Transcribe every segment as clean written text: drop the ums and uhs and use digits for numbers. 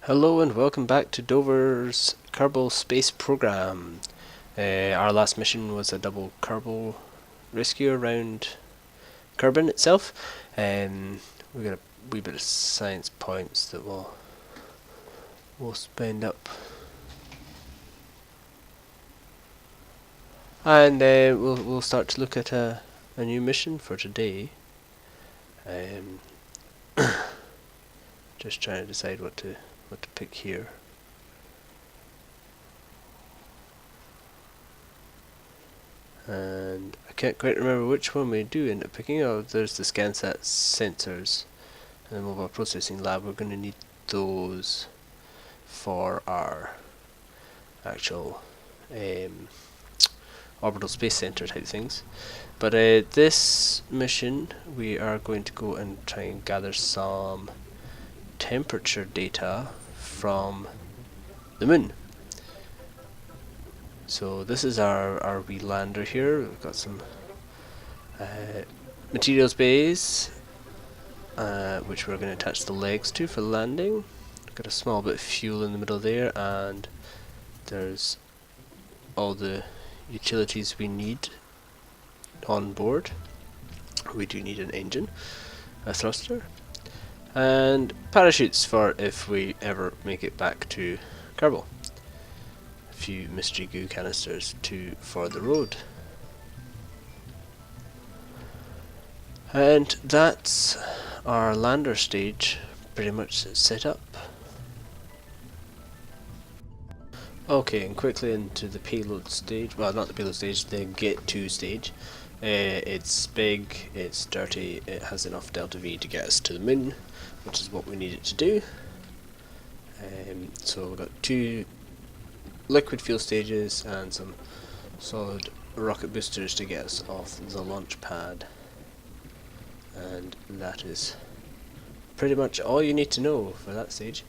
Hello and welcome back to Dover's Kerbal space program. Our last mission was a double Kerbal rescue around Kerbin itself. We got a wee bit of science points that we'll spend up, and we'll start to look at a new mission for today. Um, just trying to decide what to pick here. And I can't quite remember which one we do end up picking. Oh, there's the ScanSat sensors and the mobile processing lab. We're going to need those for our actual orbital space center type things. But this mission we are going to go and try and gather some temperature data from the moon. So this is our wee lander here. We've got some materials bays, which we're going to attach the legs to for landing. Got a small bit of fuel in the middle there, and there's all the utilities we need on board. We do need an engine, a thruster, and parachutes for if we ever make it back to Kerbal. A few mystery goo canisters for the road. And that's our lander stage pretty much set up. Okay, and quickly into the payload stage. Well, not the payload stage, the get to stage. It's big, it's dirty, it has enough delta V to get us to the moon, which is what we need it to do. So we've got two liquid fuel stages and some solid rocket boosters to get us off the launch pad. And that is pretty much all you need to know for that stage.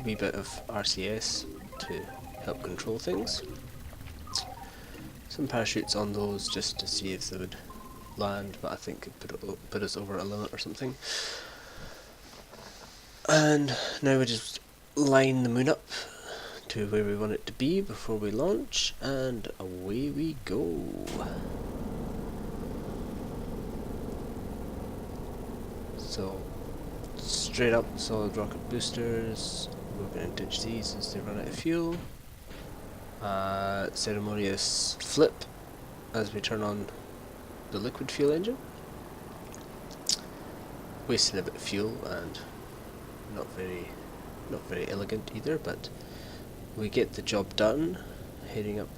Wee bit of RCS to help control things. Some parachutes on those just to see if they would land, but I think it put us over a limit or something. And now we just line the moon up to where we want it to be before we launch, and away we go. So straight up solid rocket boosters. We're going to ditch these as they run out of fuel. Ceremonious flip as we turn on the liquid fuel engine. Wasting a bit of fuel and not very elegant either, but we get the job done. Heading up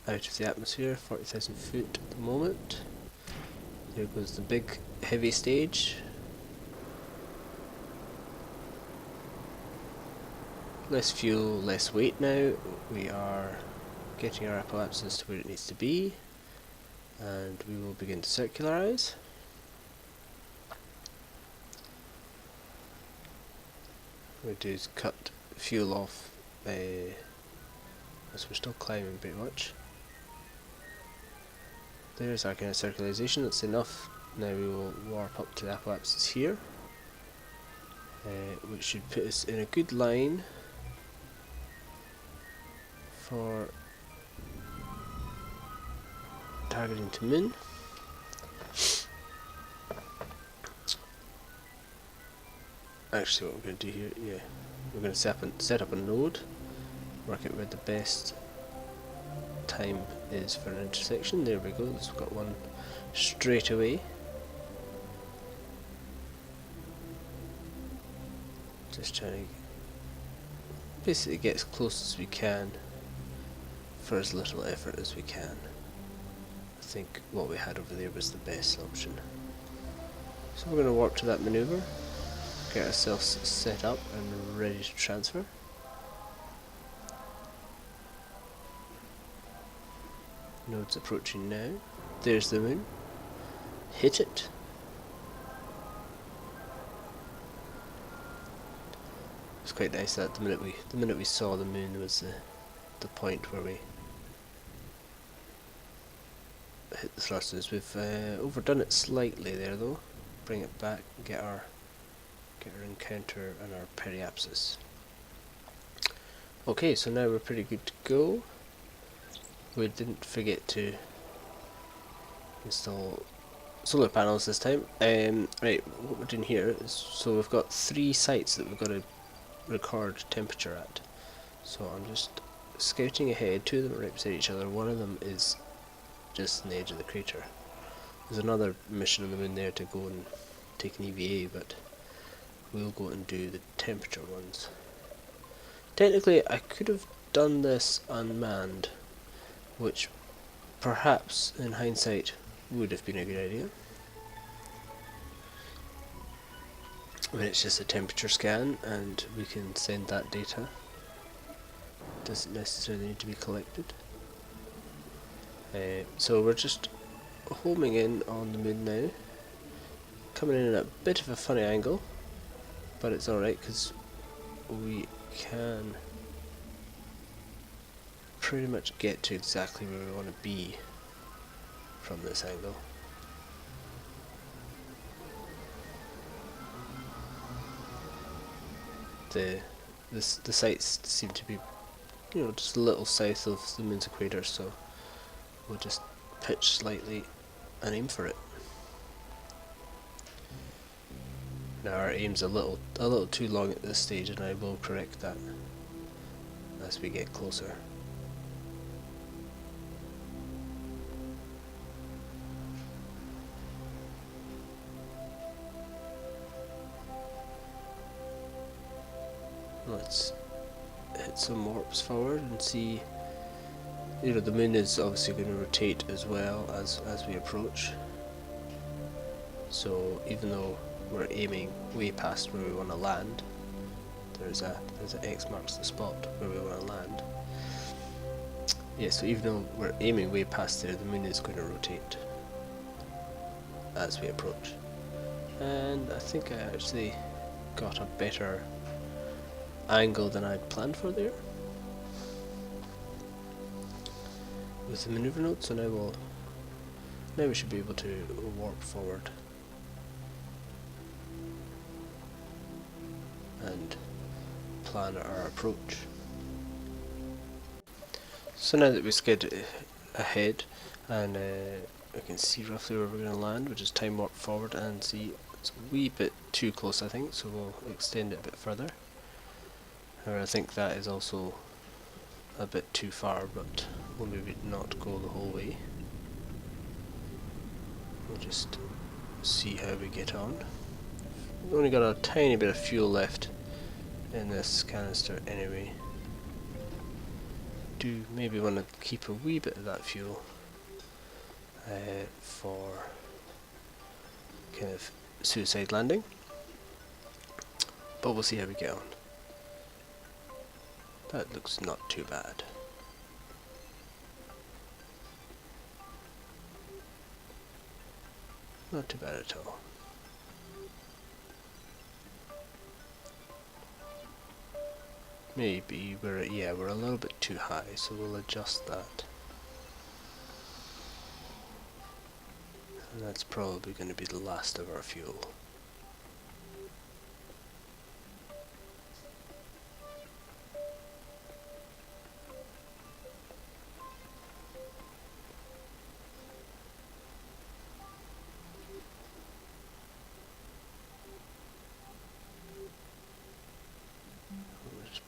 out of the atmosphere, 40,000 foot at the moment. There goes the big heavy stage. Less fuel, less weight now. We are getting our apoapsis to where it needs to be, and we will begin to circularize. What we do is cut fuel off as we're still climbing pretty much. There's our kind of circularization, that's enough. Now we will warp up to the apoapsis here, which should put us in a good line for targeting to moon. Actually, what we're going to do here, we're going to set up a node, work out where the best time is for an intersection. There we go, we've got one straight away. Just trying to basically get as close as we can for as little effort as we can. I think what we had over there was the best option. So we're going to warp to that maneuver, get ourselves set up and ready to transfer. Node's approaching now. There's the moon. Hit it. It's quite nice that the minute we saw the moon was the point where we hit the thrusters. We've overdone it slightly there though. Bring it back, get our encounter and our periapsis. Okay, so now we're pretty good to go. We didn't forget to install solar panels this time. Right, what we're doing here is, so we've got 3 sites that we've got to record temperature at. So I'm just scouting ahead. 2 of them are right beside each other. One of them is just on the edge of the crater. There's another mission on the moon there to go and take an EVA, but we'll go and do the temperature ones. Technically, I could have done this unmanned, which perhaps in hindsight would have been a good idea. When it's just a temperature scan and we can send that data. Doesn't necessarily need to be collected. So we're just homing in on the moon now. Coming in at a bit of a funny angle, but it's alright because we can pretty much get to exactly where we want to be from this angle. The sites seem to be, you know, just a little south of the moon's equator, so we'll just pitch slightly and aim for it. Now our aim's a little too long at this stage, and I will correct that as we get closer. Let's hit some warps forward and see. You know, the moon is obviously going to rotate as well as we approach. So even though we're aiming way past where we want to land, there's a X marks the spot where we want to land. Yeah, so even though we're aiming way past there, the moon is going to rotate as we approach. And I think I actually got a better angle than I'd planned for there with the maneuver node, so now we should be able to warp forward and plan our approach. So now that we skid ahead and we can see roughly where we're going to land, we'll just time warp forward and see. It's a wee bit too close, I think, so we'll extend it a bit further. However, I think that is also a bit too far, but we'll maybe not go the whole way. We'll just see how we get on. We've only got a tiny bit of fuel left in this canister anyway. Do maybe want to keep a wee bit of that fuel for kind of suicide landing, but we'll see how we get on. That looks not too bad. Not too bad at all. Maybe we're a little bit too high, so we'll adjust that. And that's probably going to be the last of our fuel.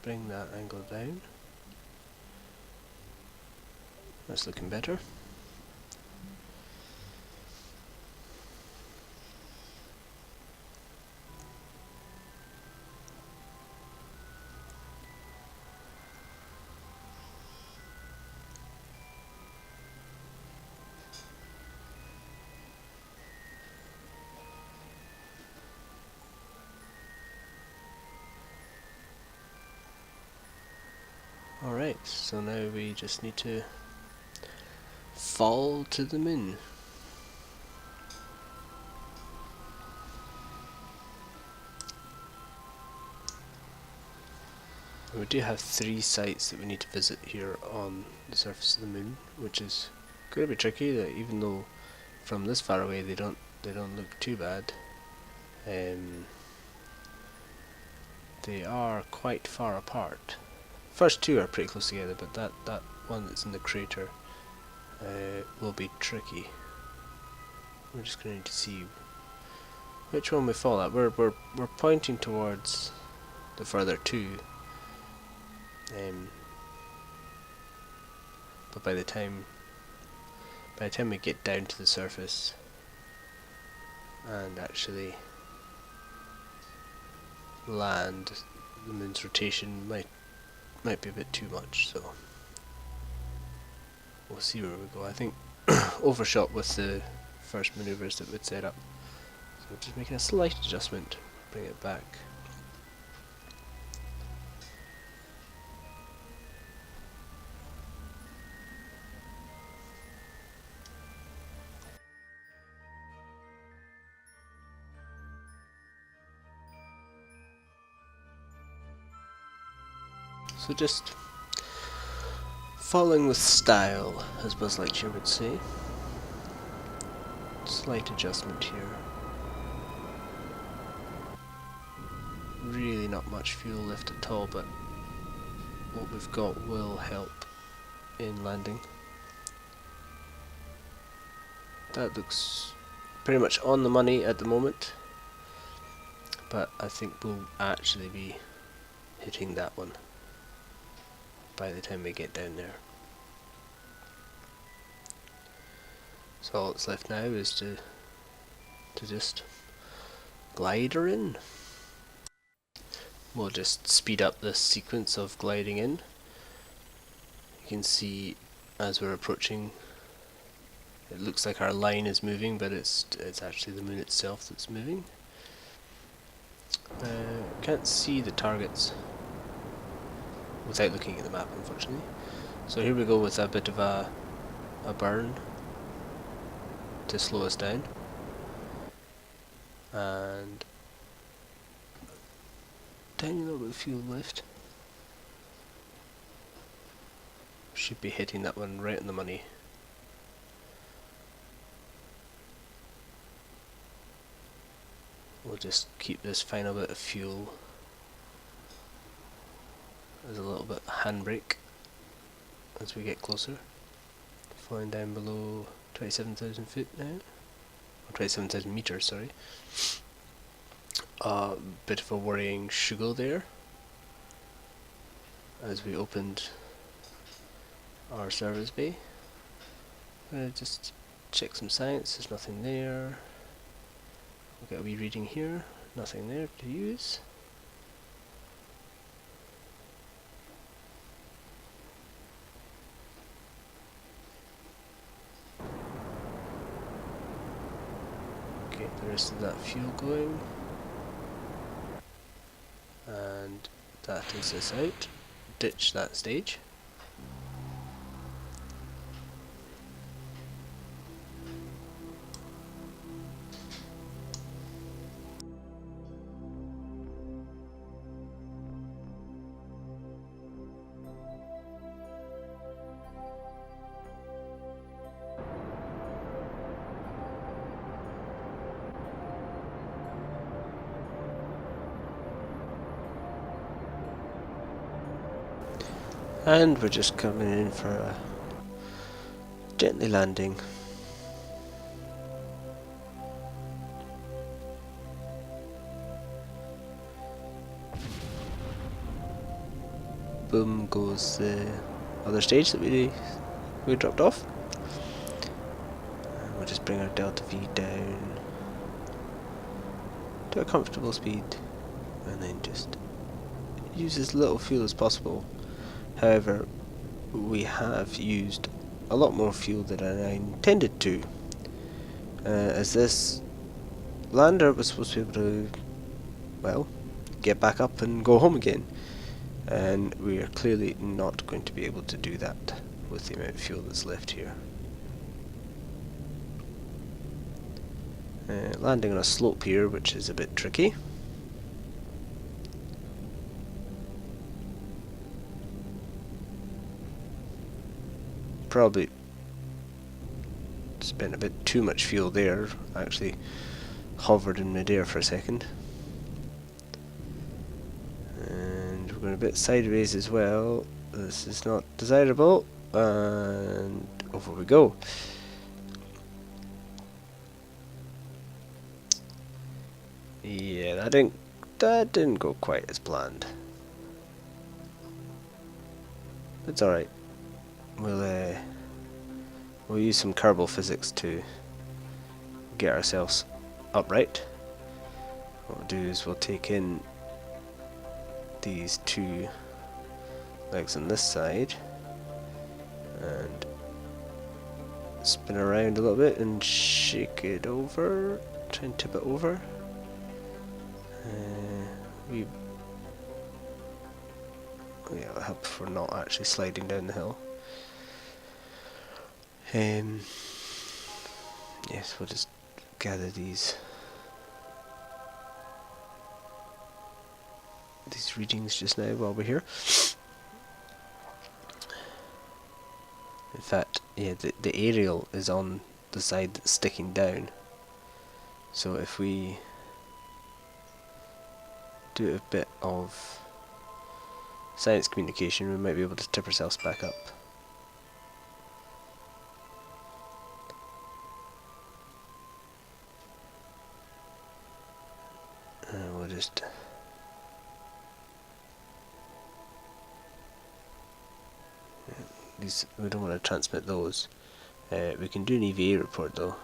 Bring that angle down. That's looking better. Alright, so now we just need to fall to the moon. And we do have 3 sites that we need to visit here on the surface of the moon, which is going to be tricky. That even though from this far away they don't look too bad. they are quite far apart. First two are pretty close together, but that one that's in the crater will be tricky. We're just going to need to see which one we fall at. We're pointing towards the further two, but by the time we get down to the surface and actually land, the moon's rotation might be a bit too much. So we'll see where we go. I think overshot with the first maneuvers that we'd set up. So just making a slight adjustment, bring it back. So just falling with style, as Buzz Lightyear would say. Slight adjustment here. Really not much fuel left at all, but what we've got will help in landing. That looks pretty much on the money at the moment, but I think we'll actually be hitting that one by the time we get down there. So all that's left now is to just glide her in. We'll just speed up this sequence of gliding in. You can see as we're approaching, it looks like our line is moving, but it's actually the moon itself that's moving. Can't see the targets without looking at the map, unfortunately. So here we go with a bit of a burn to slow us down, and tiny little bit of fuel left. Should be hitting that one right on the money. We'll just keep this final bit of fuel as a little bit of handbrake as we get closer. Flying down below 27,000 feet now, or 27,000 meters, sorry. A bit of a worrying shugle there as we opened our service bay. I'm going to just check some science, there's nothing there. We've got a wee reading here, nothing there to use. Get the rest of that fuel going, and that takes us out. Ditch that stage. And we're just coming in for a gently landing. Boom goes the other stage that we dropped off. And we'll just bring our delta V down to a comfortable speed, and then just use as little fuel as possible. However, we have used a lot more fuel than I intended to, as this lander was supposed to be able to, well, get back up and go home again, and we are clearly not going to be able to do that with the amount of fuel that's left here. Landing on a slope here, which is a bit tricky. Probably spent a bit too much fuel there, actually hovered in midair for a second. going a bit sideways as well. This is not desirable. And over we go. Yeah, that didn't go quite as planned. It's alright. We'll use some Kerbal physics to get ourselves upright. What we'll do is we'll take in these two legs on this side and spin around a little bit and shake it over, try and tip it over. Yeah, it'll help for not actually sliding down the hill. Yes, we'll just gather these readings just now while we're here. In fact, yeah, the aerial is on the side that's sticking down. So if we do a bit of science communication, we might be able to tip ourselves back up. We'll just we don't want to transmit those. We can do an EVA report though,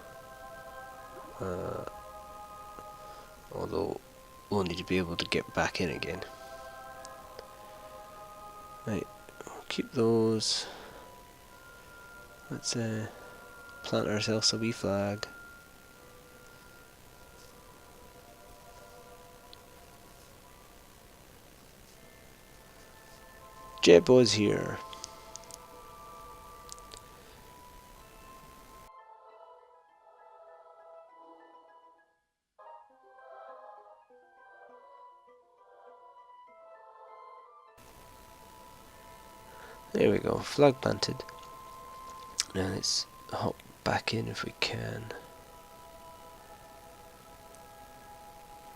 although we'll need to be able to get back in again. Right, we'll keep those. Let's plant ourselves a wee flag. Jeb was here. There we go, flag planted. Now let's hop back in if we can.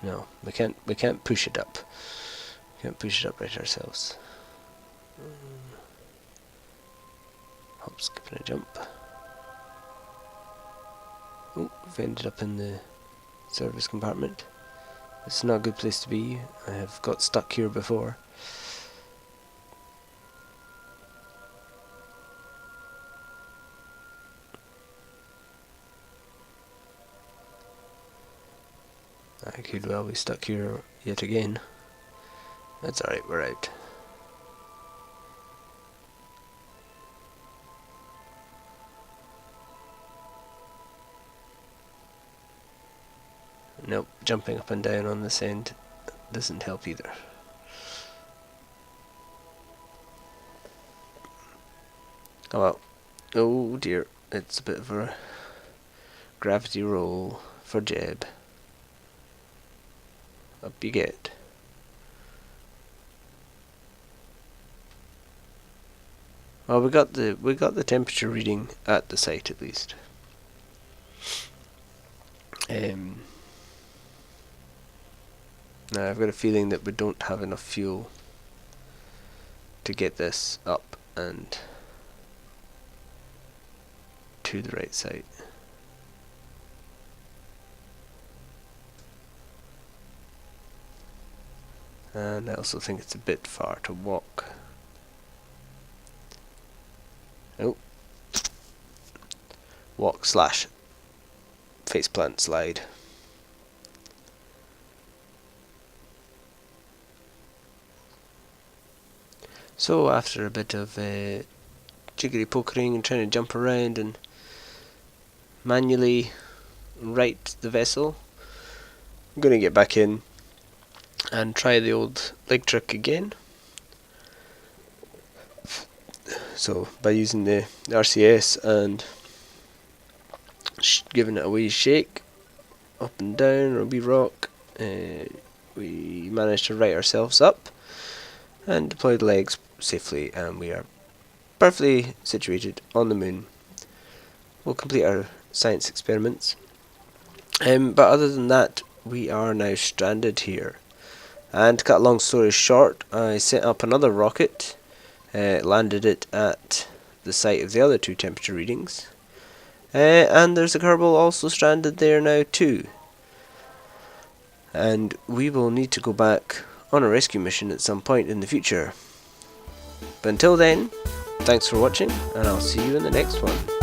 No, we can't push it up. We can't push it up right ourselves. Hop, skip and a jump. Oh, we've ended up in the service compartment. It's not a good place to be. I have got stuck here before. I could well be stuck here yet again. That's alright, we're out. Nope, jumping up and down on this end doesn't help either. Oh well. Oh dear, it's a bit of a gravity roll for Jeb. Up you get. Well, we got the temperature reading at the site at least. Now I've got a feeling that we don't have enough fuel to get this up and to the right site. And I also think it's a bit far to walk. Oh. Walk / faceplant slide. So after a bit of jiggery pokering and trying to jump around and manually right the vessel, I'm going to get back in and try the old leg trick again. So by using the RCS and giving it a wee shake up and down or a wee rock, we managed to right ourselves up and deploy the legs safely, and we are perfectly situated on the moon. We'll complete our science experiments, but other than that, we are now stranded here And to cut a long story short, I set up another rocket, landed it at the site of the other two temperature readings, and there's a Kerbal also stranded there now too. And we will need to go back on a rescue mission at some point in the future. But until then, thanks for watching, and I'll see you in the next one.